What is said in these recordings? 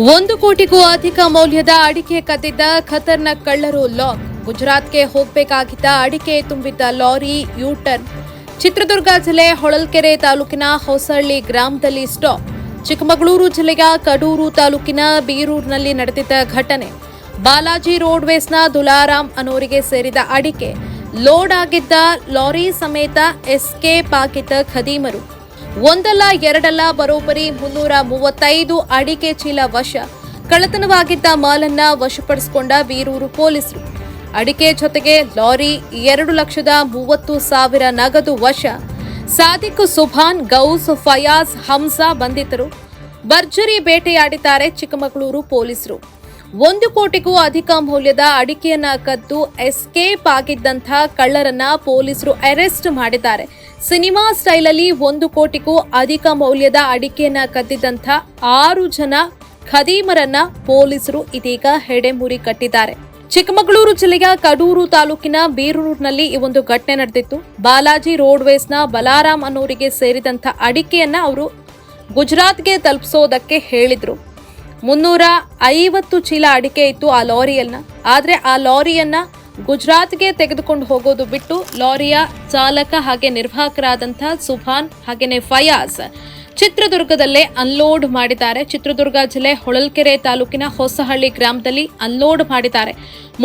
1 ಕೋಟಿಗೂ ಅಧಿಕ ಮೌಲ್ಯದ ಅಡಿಕೆ ಕದ್ದಿದ್ದ ಖತರ್ನಾಕ್ ಕಳ್ಳರು ಲಾಕ್. ಗುಜರಾತ್ಗೆ ಹೋಗಬೇಕಾಗಿದ್ದ ಅಡಿಕೆ ತುಂಬಿದ್ದ ಲಾರಿ ಯೂಟರ್ನ್. ಚಿತ್ರದುರ್ಗ ಜಿಲ್ಲೆ ಹೊಳಲ್ಕೆರೆ ತಾಲೂಕಿನ ಹೊಸಹಳ್ಳಿ ಗ್ರಾಮದಲ್ಲಿ ಸ್ಟಾಪ್. ಚಿಕ್ಕಮಗಳೂರು ಜಿಲ್ಲೆಯ ಕಡೂರು ತಾಲೂಕಿನ ಬೀರೂರಿನಲ್ಲಿ ನಡೆದಿದ್ದ ಘಟನೆ. ಬಾಲಾಜಿ ರೋಡ್ವೇಸ್ನ ದುಲಾರಾಮ್ ಅನ್ನೋರಿಗೆ ಸೇರಿದ ಅಡಿಕೆ ಲೋಡ್ ಆಗಿದ್ದ ಲಾರಿ ಸಮೇತ ಎಸ್ಕೇಪ್ ಆಗಿದ್ದ ಖದೀಮರು. ಒಂದಲ್ಲ ಎರಡಲ್ಲ ಬರೋಬ್ಬರಿ 335 ಅಡಿಕೆ ಚೀಲ ವಶ. ಕಳ್ಳತನವಾಗಿದ್ದ ಮಾಲನ್ನ ವಶಪಡಿಸಿಕೊಂಡ ಬೀರೂರು ಪೊಲೀಸರು. ಅಡಿಕೆ ಜೊತೆಗೆ ಲಾರಿ 2,30,30,000 ನಗದು ವಶ. ಸಾದಿಕ್, ಸುಭಾನ್, ಗೌಸ್, ಫಯಾಜ್, ಹಂಸಾ ಬಂಧಿತರು. ಭರ್ಜರಿ ಬೇಟೆಯಾಡಿದ್ದಾರೆ ಚಿಕ್ಕಮಗಳೂರು ಪೊಲೀಸರು. 1 ಕೋಟಿಗೂ ಅಧಿಕ ಮೌಲ್ಯದ ಅಡಿಕೆಯನ್ನ ಕದ್ದು ಎಸ್ಕೇಪ್ ಆಗಿದ್ದಂಥ ಕಳ್ಳರನ್ನ ಪೊಲೀಸರು ಅರೆಸ್ಟ್ ಮಾಡಿದ್ದಾರೆ. ಸಿನಿಮಾ ಸ್ಟೈಲಲ್ಲಿ 1 ಕೋಟಿಗೂ ಅಧಿಕ ಮೌಲ್ಯದ ಅಡಿಕೆಯನ್ನ ಕದ್ದಿದ್ದಂಥ 6 ಜನ ಖದೀಮರನ್ನ ಪೊಲೀಸರು ಇದೀಗ ಹೆಡೆಮುರಿ ಕಟ್ಟಿದ್ದಾರೆ. ಚಿಕ್ಕಮಗಳೂರು ಜಿಲ್ಲೆಯ ಕಡೂರು ತಾಲೂಕಿನ ಬೀರೂರಿನಲ್ಲಿ ಈ ಒಂದು ಘಟನೆ ನಡೆದಿತ್ತು. ಬಾಲಾಜಿ ರೋಡ್ವೇಸ್ನ ಬಲಾರಾಮ್ ಅನ್ನೋರಿಗೆ ಸೇರಿದಂಥ ಅಡಿಕೆಯನ್ನ ಅವರು ಗುಜರಾತ್ಗೆ ತಲುಪಿಸೋದಕ್ಕೆ ಹೇಳಿದ್ರು. 350 ಚೀಲ ಅಡಿಕೆ ಇತ್ತು ಆ ಲಾರಿಯನ್ನ. ಆದ್ರೆ ಆ ಲಾರಿಯನ್ನ ಗುಜರಾತ್ಗೆ ತೆಗೆದುಕೊಂಡು ಹೋಗೋದು ಬಿಟ್ಟು ಲಾರಿಯ ಚಾಲಕ ಹಾಗೆ ನಿರ್ವಾಹಕರಾದಂಥ ಸುಭಾನ್ ಹಾಗೇನೆ ಫಯಾಜ್ ಚಿತ್ರದುರ್ಗದಲ್ಲೇ ಅನ್ಲೋಡ್ ಮಾಡಿದ್ದಾರೆ. ಚಿತ್ರದುರ್ಗ ಜಿಲ್ಲೆ ಹೊಳಲ್ಕೆರೆ ತಾಲೂಕಿನ ಹೊಸಹಳ್ಳಿ ಗ್ರಾಮದಲ್ಲಿ ಅನ್ಲೋಡ್ ಮಾಡಿದ್ದಾರೆ.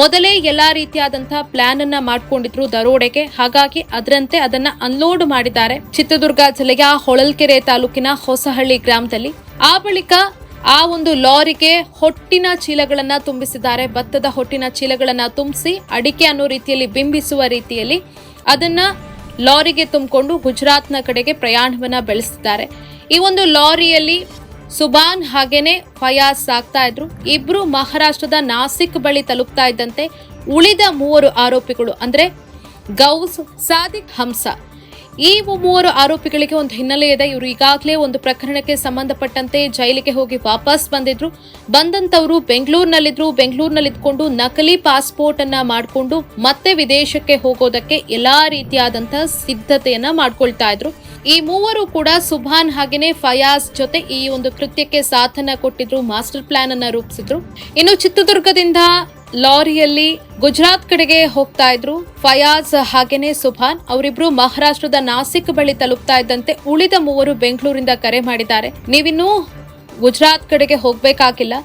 ಮೊದಲೇ ಎಲ್ಲಾ ರೀತಿಯಾದಂತಹ ಪ್ಲಾನ್ ಅನ್ನ ಮಾಡ್ಕೊಂಡಿದ್ರು ದರೋಡೆಗೆ. ಹಾಗಾಗಿ ಅದರಂತೆ ಅದನ್ನ ಅನ್ಲೋಡ್ ಮಾಡಿದ್ದಾರೆ ಚಿತ್ರದುರ್ಗ ಜಿಲ್ಲೆಯ ಹೊಳಲ್ಕೆರೆ ತಾಲೂಕಿನ ಹೊಸಹಳ್ಳಿ ಗ್ರಾಮದಲ್ಲಿ. ಆ ಬಳಿಕ ಆ ಒಂದು ಲಾರಿಗೆ ಹೊಟ್ಟಿನ ಚೀಲಗಳನ್ನ ತುಂಬಿಸಿದ್ದಾರೆ. ಭತ್ತದ ಹೊಟ್ಟಿನ ಚೀಲಗಳನ್ನ ತುಂಬಿಸಿ ಅಡಿಕೆ ಅನ್ನೋ ರೀತಿಯಲ್ಲಿ ಬಿಂಬಿಸುವ ರೀತಿಯಲ್ಲಿ ಅದನ್ನ ಲಾರಿಗೆ ತುಂಬಿಕೊಂಡು ಗುಜರಾತ್ನ ಕಡೆಗೆ ಪ್ರಯಾಣವನ್ನ ಬೆಳೆಸಿದ್ದಾರೆ. ಈ ಒಂದು ಲಾರಿಯಲ್ಲಿ ಸುಭಾನ್ ಹಾಗೇನೆ ಫಯಾಜ್ ಸಾಕ್ತಾ ಇದ್ರು. ಇಬ್ರು ಮಹಾರಾಷ್ಟ್ರದ ನಾಸಿಕ್ ಬಳಿ ತಲುಪ್ತಾ ಇದ್ದಂತೆ ಉಳಿದ 3 ಆರೋಪಿಗಳು ಅಂದ್ರೆ ಗೌಸ್, ಸಾದಿಕ್, ಹಂಸಾ, ಈ 3 ಆರೋಪಿಗಳಿಗೆ ಒಂದು ಹಿನ್ನೆಲೆ ಇದೆ. ಇವರು ಈಗಾಗಲೇ ಒಂದು ಪ್ರಕರಣಕ್ಕೆ ಸಂಬಂಧಪಟ್ಟಂತೆ ಜೈಲಿಗೆ ಹೋಗಿ ವಾಪಸ್ ಬಂದಂತವರು ಬೆಂಗಳೂರಿನಲ್ಲಿದ್ರು. ಬೆಂಗಳೂರಿನಲ್ಲಿ ಇದ್ಕೊಂಡು ನಕಲಿ ಪಾಸ್ಪೋರ್ಟ್ ಅನ್ನ ಮಾಡಿಕೊಂಡು ಮತ್ತೆ ವಿದೇಶಕ್ಕೆ ಹೋಗೋದಕ್ಕೆ ಎಲ್ಲಾ ರೀತಿಯಾದಂತಹ ಸಿದ್ಧತೆಯನ್ನ ಮಾಡ್ಕೊಳ್ತಾ ಇದ್ರು. ಈ 3 ಕೂಡ ಸುಭಾನ್ ಹಾಗೇನೆ ಫಯಾಜ್ ಜೊತೆ ಈ ಒಂದು ಕೃತ್ಯಕ್ಕೆ ಸಾಥನ್ನ ಕೊಟ್ಟಿದ್ರು, ಮಾಸ್ಟರ್ ಪ್ಲಾನ್ ಅನ್ನ ರೂಪಿಸಿದ್ರು. ಇನ್ನು ಚಿತ್ರದುರ್ಗದಿಂದ ಲಾರಿಯಲ್ಲಿ ಗುಜರಾತ್ ಕಡೆಗೆ ಹೋಗ್ತಾ ಇದ್ರು ಫಯಾಜ್ ಹಾಗೇನೆ ಸುಭಾನ್. ಅವರಿಬ್ರು ಮಹಾರಾಷ್ಟ್ರದ ನಾಸಿಕ್ ಬಳಿ ತಲುಪ್ತಾ ಇದ್ದಂತೆ ಉಳಿದ 3 ಬೆಂಗಳೂರಿಂದ ಕರೆ ಮಾಡಿದ್ದಾರೆ. ನೀವಿನ್ನೂ ಗುಜರಾತ್ ಕಡೆಗೆ ಹೋಗ್ಬೇಕಾಗಿಲ್ಲ,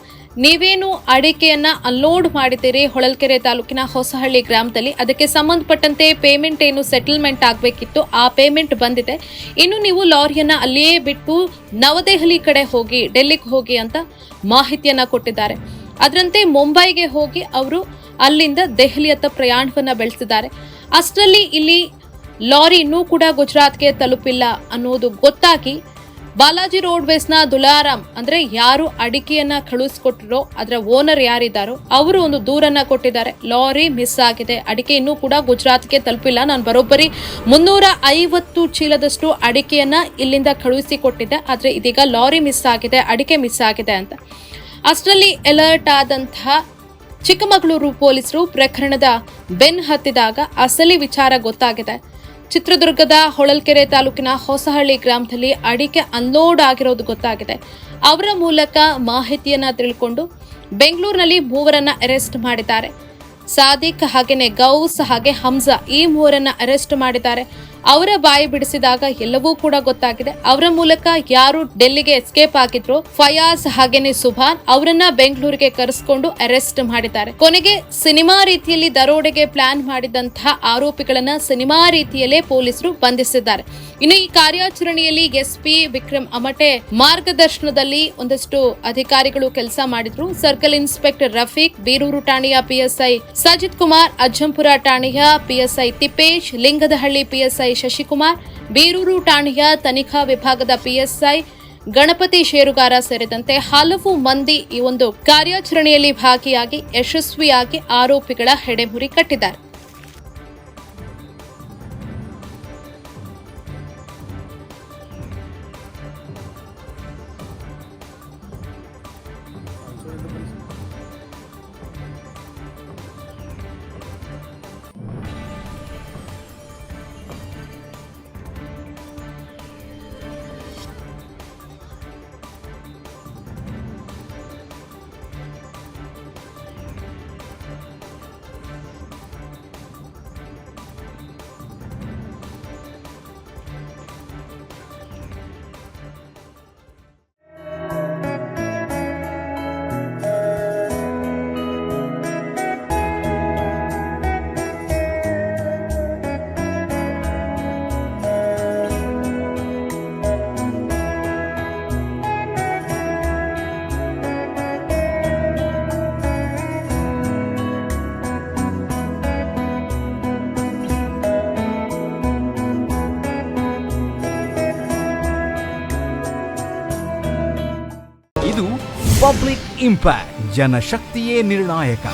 ನೀವೇನು ಅಡಿಕೆಯನ್ನ ಅನ್ಲೋಡ್ ಮಾಡಿದ್ದೀರಿ ಹೊಳಲ್ಕೆರೆ ತಾಲೂಕಿನ ಹೊಸಹಳ್ಳಿ ಗ್ರಾಮದಲ್ಲಿ, ಅದಕ್ಕೆ ಸಂಬಂಧಪಟ್ಟಂತೆ ಪೇಮೆಂಟ್ ಏನು ಸೆಟಲ್ಮೆಂಟ್ ಆಗಬೇಕಿತ್ತು ಆ ಪೇಮೆಂಟ್ ಬಂದಿದೆ. ಇನ್ನು ನೀವು ಲಾರಿಯನ್ನ ಅಲ್ಲಿಯೇ ಬಿಟ್ಟು ನವದೆಹಲಿ ಕಡೆ ಹೋಗಿ, ಡೆಲ್ಲಿಗೆ ಹೋಗಿ ಅಂತ ಮಾಹಿತಿಯನ್ನ ಕೊಟ್ಟಿದ್ದಾರೆ. ಅದರಂತೆ ಮುಂಬೈಗೆ ಹೋಗಿ ಅವರು ಅಲ್ಲಿಂದ ದೆಹಲಿಯತ್ತ ಪ್ರಯಾಣವನ್ನ ಬೆಳೆಸಿದ್ದಾರೆ. ಅಷ್ಟರಲ್ಲಿ ಇಲ್ಲಿ ಲಾರಿ ಇನ್ನೂ ಕೂಡ ಗುಜರಾತ್ಗೆ ತಲುಪಿಲ್ಲ ಅನ್ನೋದು ಗೊತ್ತಾಗಿ ಬಾಲಾಜಿ ರೋಡ್ವೇಸ್ನ ದುಲಾರಾಮ್ ಅಂದ್ರೆ ಯಾರು ಅಡಿಕೆಯನ್ನ ಕಳುಹಿಸ್ಕೊಟ್ಟಿರೋ ಅದರ ಓನರ್ ಯಾರಿದ್ದಾರೋ ಅವರು ಒಂದು ದೂರನ್ನ ಕೊಟ್ಟಿದ್ದಾರೆ. ಲಾರಿ ಮಿಸ್ ಆಗಿದೆ, ಅಡಿಕೆ ಇನ್ನೂ ಕೂಡ ಗುಜರಾತ್ಗೆ ತಲುಪಿಲ್ಲ, ನಾನು ಬರೋಬ್ಬರಿ 350 ಚೀಲದಷ್ಟು ಅಡಿಕೆಯನ್ನ ಇಲ್ಲಿಂದ ಕಳುಹಿಸಿ ಕೊಟ್ಟಿದ್ದೆ, ಆದ್ರೆ ಇದೀಗ ಲಾರಿ ಮಿಸ್ ಆಗಿದೆ, ಅಡಿಕೆ ಮಿಸ್ ಆಗಿದೆ ಅಂತ. ಅಷ್ಟರಲ್ಲಿ ಅಲರ್ಟ್ ಆದಂತಹ ಚಿಕ್ಕಮಗಳೂರು ಪೊಲೀಸರು ಪ್ರಕರಣದ ಬೆನ್ ಹತ್ತಿದಾಗ ಅಸಲಿ ವಿಚಾರ ಗೊತ್ತಾಗಿದೆ. ಚಿತ್ರದುರ್ಗದ ಹೊಳಲ್ಕೆರೆ ತಾಲೂಕಿನ ಹೊಸಹಳ್ಳಿ ಗ್ರಾಮದಲ್ಲಿ ಅಡಿಕೆ ಅನ್ಲೋಡ್ ಆಗಿರೋದು ಗೊತ್ತಾಗಿದೆ. ಅವರ ಮೂಲಕ ಮಾಹಿತಿಯನ್ನ ತಿಳ್ಕೊಂಡು ಬೆಂಗಳೂರಿನಲ್ಲಿ 3 ಅರೆಸ್ಟ್ ಮಾಡಿದ್ದಾರೆ. ಸಾದಿಕ್ ಹಾಗೇನೆ ಗೌಸ್ ಹಾಗೆ ಹಂಸಾ ಈ 3 ಅರೆಸ್ಟ್ ಮಾಡಿದ್ದಾರೆ. ಅವರ ಬಾಯಿ ಬಿಡಿಸಿದಾಗ ಎಲ್ಲವೂ ಕೂಡ ಗೊತ್ತಾಗಿದೆ. ಅವರ ಮೂಲಕ ಯಾರು ಡೆಲ್ಲಿಗೆ ಎಸ್ಕೇಪ್ ಆಗಿದ್ರು ಫಯಾಜ್ ಹಾಗೇನೆ ಸುಭಾನ್ ಅವರನ್ನ ಬೆಂಗಳೂರಿಗೆ ಕರೆಸಿಕೊಂಡು ಅರೆಸ್ಟ್ ಮಾಡಿದ್ದಾರೆ. ಕೊನೆಗೆ ಸಿನಿಮಾ ರೀತಿಯಲ್ಲಿ ದರೋಡೆಗೆ ಪ್ಲಾನ್ ಮಾಡಿದಂತಹ ಆರೋಪಿಗಳನ್ನ ಸಿನಿಮಾ ರೀತಿಯಲ್ಲೇ ಪೊಲೀಸರು ಬಂಧಿಸಿದ್ದಾರೆ. ಇನ್ನು ಈ ಕಾರ್ಯಾಚರಣೆಯಲ್ಲಿ SP ವಿಕ್ರಮ್ ಅಮಟೆ ಮಾರ್ಗದರ್ಶನದಲ್ಲಿ ಒಂದಷ್ಟು ಅಧಿಕಾರಿಗಳು ಕೆಲಸ ಮಾಡಿದ್ರು. ಸರ್ಕಲ್ ಇನ್ಸ್ಪೆಕ್ಟರ್ ರಫೀಕ್, ಬೀರೂರು ಠಾಣೆಯ PSI ಸಜಿತ್ ಕುಮಾರ್, ಅಜ್ಜಂಪುರ ಠಾಣೆಯ PSI ತಿಪ್ಪೇಶ್, ಲಿಂಗದಹಳ್ಳಿ PSI ಶಶಿಕುಮಾರ್, ಬೀರೂರು ಠಾಣೆಯ ತನಿಖಾ ವಿಭಾಗದ PSI ಗಣಪತಿ ಶೇರುಗಾರ ಸೇರಿದಂತೆ ಹಲವು ಮಂದಿ ಈ ಒಂದು ಕಾರ್ಯಾಚರಣೆಯಲ್ಲಿ ಭಾಗಿಯಾಗಿ ಯಶಸ್ವಿಯಾಗಿ ಆರೋಪಿಗಳ ಹೆಡೆಮುರಿ ಕಟ್ಟಿದ್ದಾರೆ. ಪಬ್ಲಿಕ್ ಇಂಪ್ಯಾಕ್ಟ್, ಜನಶಕ್ತಿಯೇ ನಿರ್ಣಾಯಕ.